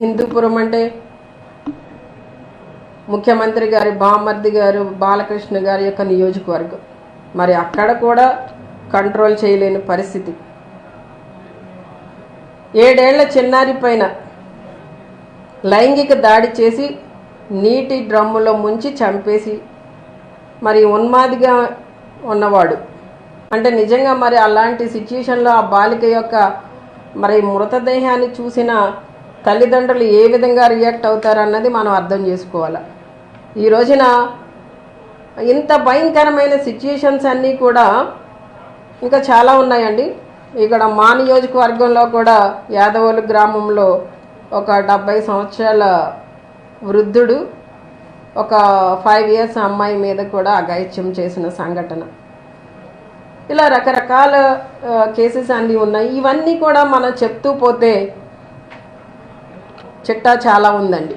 హిందూపురం అంటే ముఖ్యమంత్రి గారి బామర్ది గారు బాలకృష్ణ గారి యొక్క నియోజకవర్గం. మరి అక్కడ కూడా కంట్రోల్ చేయలేని పరిస్థితి. 7 ఏళ్ల చిన్నారి పైన లైంగిక దాడి చేసి నీటి డ్రమ్ములో ముంచి చంపేసి మరి ఉన్మాదిగా ఉన్నవాడు అంటే నిజంగా మరి అలాంటి సిచ్యుయేషన్లో ఆ బాలిక యొక్క మరి మృతదేహాన్ని చూసిన తల్లిదండ్రులు ఏ విధంగా రియాక్ట్ అవుతారన్నది మనం అర్థం చేసుకోవాలి. ఈ రోజున ఇంత భయంకరమైన సిచ్యుయేషన్స్ అన్నీ కూడా ఇంకా చాలా ఉన్నాయండి. ఇక్కడ మా నియోజకవర్గంలో కూడా యాదవోలు గ్రామంలో ఒక 70 సంవత్సరాల వృద్ధుడు ఒక 5 ఇయర్స్ అమ్మాయి మీద కూడా అఘాయిత్యం చేసిన సంఘటన. ఇలా రకరకాల కేసెస్ అన్నీ ఉన్నాయి. ఇవన్నీ కూడా మనం చెప్తూ పోతే చిట్టా చాలా ఉందండి.